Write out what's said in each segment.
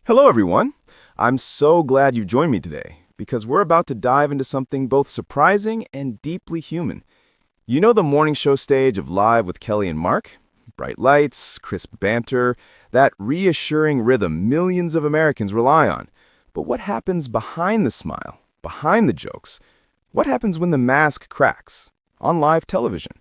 Hello, everyone. I'm so glad you've joined me today because we're about to dive into something both surprising and deeply human. You know the morning show stage of Live with Kelly and Mark? Bright lights, crisp banter, that reassuring rhythm millions of Americans rely on. But what happens behind the smile, behind the jokes? What happens when the mask cracks on live television?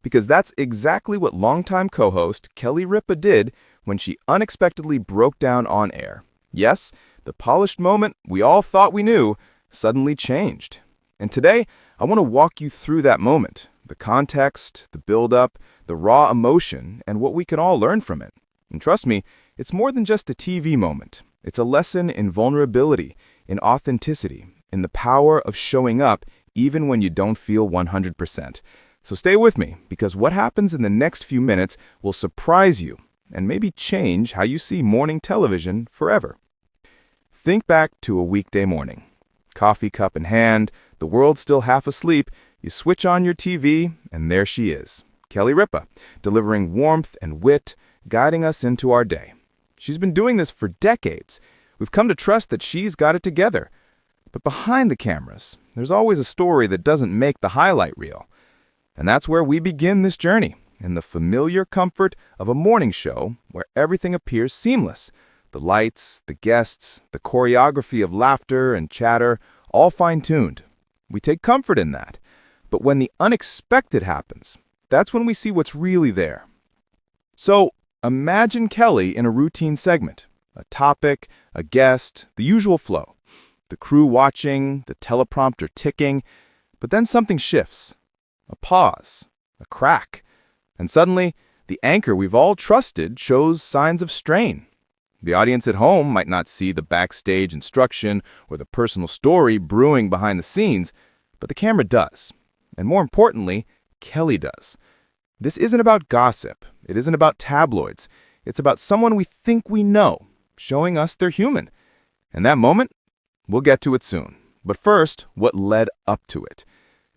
Because that's exactly what longtime co-host Kelly Ripa did when she unexpectedly broke down on air. Yes, the polished moment we all thought we knew suddenly changed. And today, I want to walk you through that moment, the context, the build-up, the raw emotion, and what we can all learn from it. And trust me, it's more than just a TV moment. It's a lesson in vulnerability, in authenticity, in the power of showing up even when you don't feel 100%. So stay with me, because what happens in the next few minutes will surprise you and maybe change how you see morning television forever. Think back to a weekday morning. Coffee cup in hand, the world still half asleep, you switch on your TV, and there she is, Kelly Ripa, delivering warmth and wit, guiding us into our day. She's been doing this for decades. We've come to trust that she's got it together. But behind the cameras, there's always a story that doesn't make the highlight reel. And that's where we begin this journey, in the familiar comfort of a morning show where everything appears seamless. The lights, the guests, the choreography of laughter and chatter, all fine-tuned. We take comfort in that. But when the unexpected happens, that's when we see what's really there. So, imagine Kelly in a routine segment. A topic, a guest, the usual flow. The crew watching, the teleprompter ticking. But then something shifts. A pause, a crack. And suddenly, the anchor we've all trusted shows signs of strain. The audience at home might not see the backstage instruction or the personal story brewing behind the scenes, but the camera does. And more importantly, Kelly does. This isn't about gossip. It isn't about tabloids. It's about someone we think we know, showing us they're human. And that moment, we'll get to it soon. But first, what led up to it?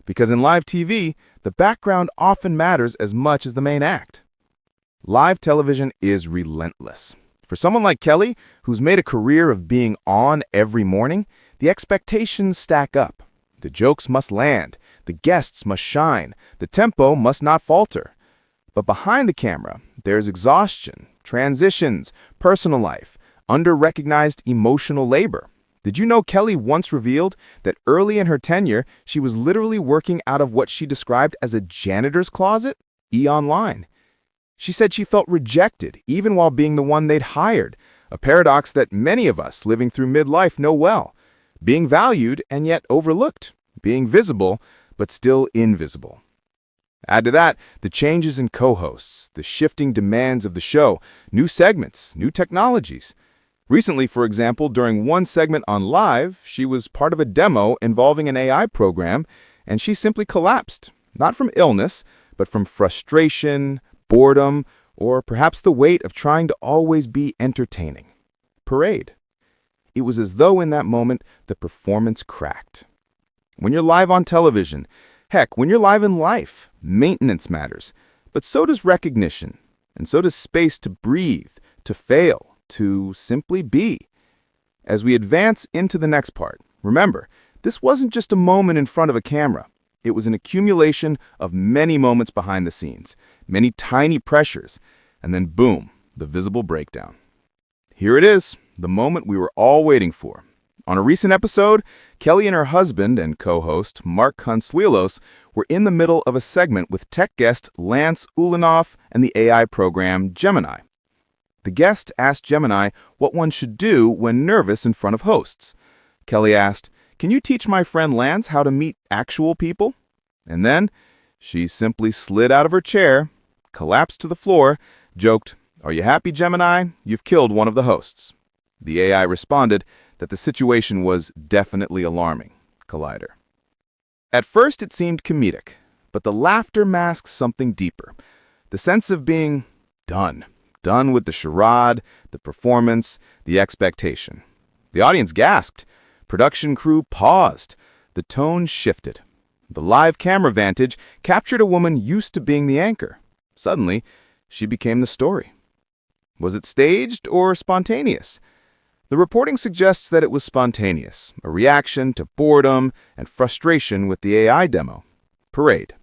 Because in live TV, the background often matters as much as the main act. Live television is relentless. For someone like Kelly, who's made a career of being on every morning, the expectations stack up. The jokes must land, the guests must shine, the tempo must not falter. But behind the camera, there's exhaustion, transitions, personal life, under-recognized emotional labor. Did you know Kelly once revealed that early in her tenure, she was literally working out of what she described as a janitor's closet? E-Online. She said she felt rejected, even while being the one they'd hired, a paradox that many of us living through midlife know well. Being valued and yet overlooked. Being visible, but still invisible. Add to that the changes in co-hosts, the shifting demands of the show, new segments, new technologies. Recently, for example, during one segment on Live, she was part of a demo involving an AI program, and she simply collapsed, not from illness, but from frustration, boredom, or perhaps the weight of trying to always be entertaining. Parade. It was as though in that moment, the performance cracked. When you're live on television, heck, when you're live in life, maintenance matters. But so does recognition, and so does space to breathe, to fail, to simply be. As we advance into the next part, remember, this wasn't just a moment in front of a camera. It was an accumulation of many moments behind the scenes, many tiny pressures, and then boom, the visible breakdown. Here it is, the moment we were all waiting for. On a recent episode, Kelly and her husband and co-host, Mark Consuelos, were in the middle of a segment with tech guest Lance Ulanoff and the AI program Gemini. The guest asked Gemini what one should do when nervous in front of hosts. Kelly asked, "Can you teach my friend Lance how to meet actual people?" And then she simply slid out of her chair, collapsed to the floor, joked, "Are you happy, Gemini? You've killed one of the hosts." The AI responded that the situation was definitely alarming. Collider. At first it seemed comedic, but the laughter masks something deeper. The sense of being done. Done with the charade, the performance, the expectation. The audience gasped. Production crew paused. The tone shifted. The live camera vantage captured a woman used to being the anchor. Suddenly, she became the story. Was it staged or spontaneous? The reporting suggests that it was spontaneous, a reaction to boredom and frustration with the AI demo. Parade.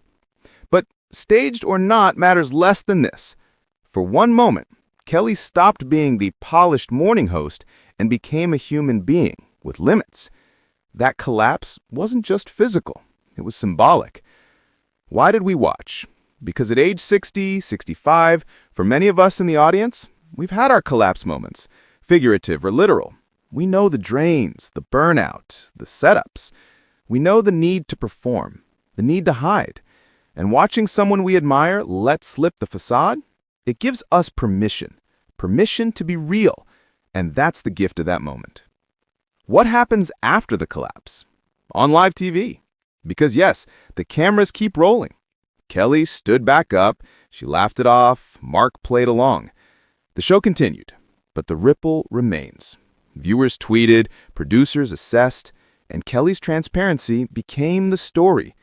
But staged or not matters less than this. For one moment, Kelly stopped being the polished morning host and became a human being with limits. That collapse wasn't just physical, it was symbolic. Why did we watch? Because at age 60, 65, for many of us in the audience, we've had our collapse moments, figurative or literal. We know the drains, the burnout, the setups. We know the need to perform, the need to hide. And watching someone we admire let slip the facade, it gives us permission to be real. And that's the gift of that moment. What happens after the collapse? On live TV. Because yes, the cameras keep rolling. Kelly stood back up, she laughed it off, Mark played along. The show continued, but the ripple remains. Viewers tweeted, producers assessed, and Kelly's transparency became the story.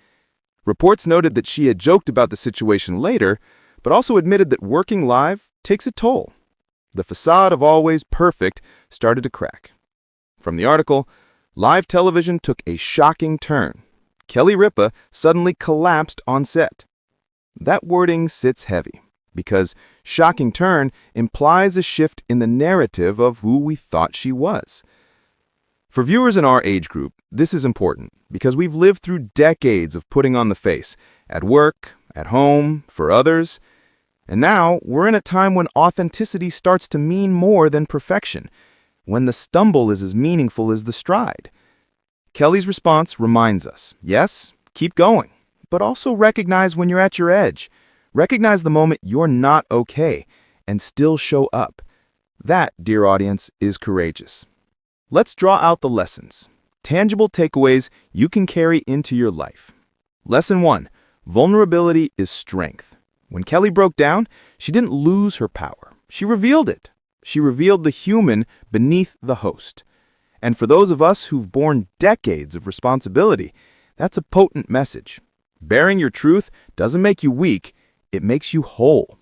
Reports noted that she had joked about the situation later, but also admitted that working live takes a toll. The facade of always perfect started to crack. From the article, live television took a shocking turn. Kelly Ripa suddenly collapsed on set. That wording sits heavy, because shocking turn implies a shift in the narrative of who we thought she was. For viewers in our age group, this is important because we've lived through decades of putting on the face, at work, at home, for others. And now we're in a time when authenticity starts to mean more than perfection, when the stumble is as meaningful as the stride. Kelly's response reminds us, yes, keep going, but also recognize when you're at your edge. Recognize the moment you're not okay and still show up. That, dear audience, is courageous. Let's draw out the lessons, tangible takeaways you can carry into your life. Lesson 1, vulnerability is strength. When Kelly broke down, she didn't lose her power. She revealed it. She revealed the human beneath the host. And for those of us who've borne decades of responsibility, that's a potent message. Bearing your truth doesn't make you weak, it makes you whole.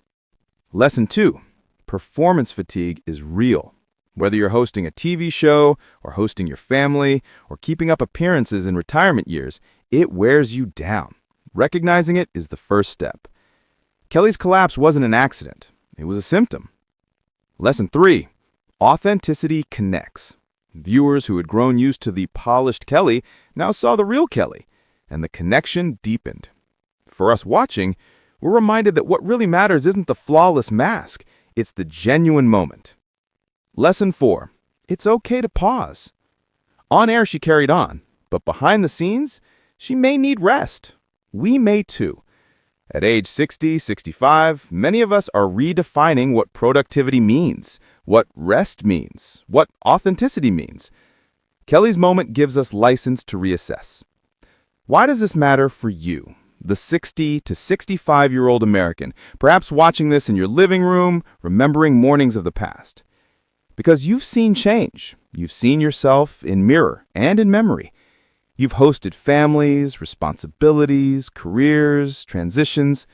Lesson 2, performance fatigue is real. Whether you're hosting a TV show, or hosting your family, or keeping up appearances in retirement years, it wears you down. Recognizing it is the first step. Kelly's collapse wasn't an accident. It was a symptom. Lesson 3, authenticity connects. Viewers who had grown used to the polished Kelly now saw the real Kelly, and the connection deepened. For us watching, we're reminded that what really matters isn't the flawless mask, it's the genuine moment. Lesson 4, it's okay to pause. On air she carried on, but behind the scenes, she may need rest. We may too. At age 60, 65, many of us are redefining what productivity means, what rest means, what authenticity means. Kelly's moment gives us license to reassess. Why does this matter for you, the 60 to 65-year-old American, perhaps watching this in your living room, remembering mornings of the past? Because you've seen change. You've seen yourself in mirror and in memory. You've hosted families, responsibilities, careers, transitions.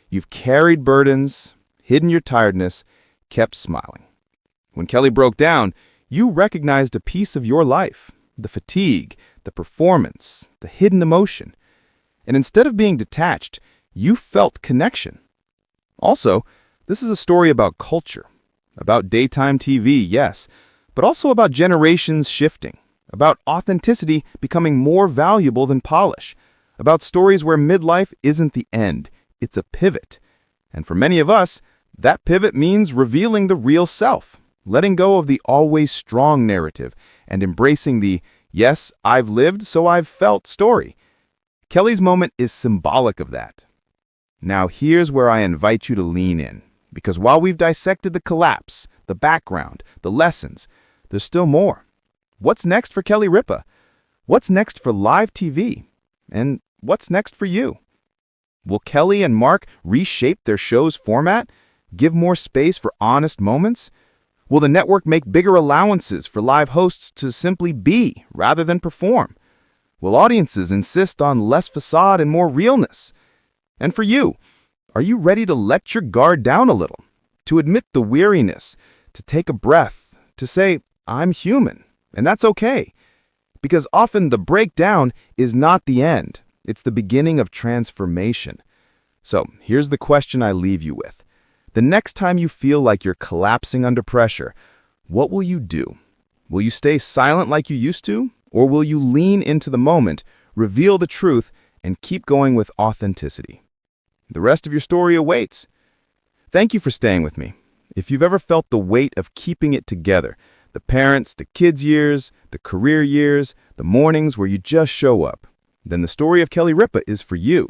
You've carried burdens, hidden your tiredness, kept smiling. When Kelly broke down, you recognized a piece of your life, the fatigue, the performance, the hidden emotion. And instead of being detached, you felt connection. Also, this is a story about culture, about daytime TV, yes, but also about generations shifting, about authenticity becoming more valuable than polish, about stories where midlife isn't the end, it's a pivot. And for many of us, that pivot means revealing the real self, letting go of the always strong narrative, and embracing the, yes, I've lived, so I've felt story. Kelly's moment is symbolic of that. Now here's where I invite you to lean in, because while we've dissected the collapse, the background, the lessons, there's still more. What's next for Kelly Ripa? What's next for live TV? And what's next for you? Will Kelly and Mark reshape their show's format? Give more space for honest moments? Will the network make bigger allowances for live hosts to simply be rather than perform? Will audiences insist on less facade and more realness? And for you, are you ready to let your guard down a little? To admit the weariness, to take a breath, to say, I'm human, and that's okay. Because often the breakdown is not the end. It's the beginning of transformation. So here's the question I leave you with. The next time you feel like you're collapsing under pressure, what will you do? Will you stay silent like you used to? Or will you lean into the moment, reveal the truth, and keep going with authenticity? The rest of your story awaits. Thank you for staying with me. If you've ever felt the weight of keeping it together, the parents, the kids' years, the career years, the mornings where you just show up, then the story of Kelly Ripa is for you.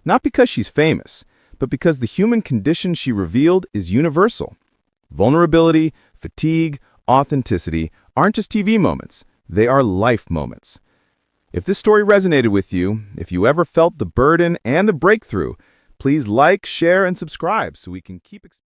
Not because she's famous, but because the human condition she revealed is universal. Vulnerability, fatigue, authenticity aren't just TV moments. They are life moments. If this story resonated with you, if you ever felt the burden and the breakthrough, please like, share, and subscribe so we can keep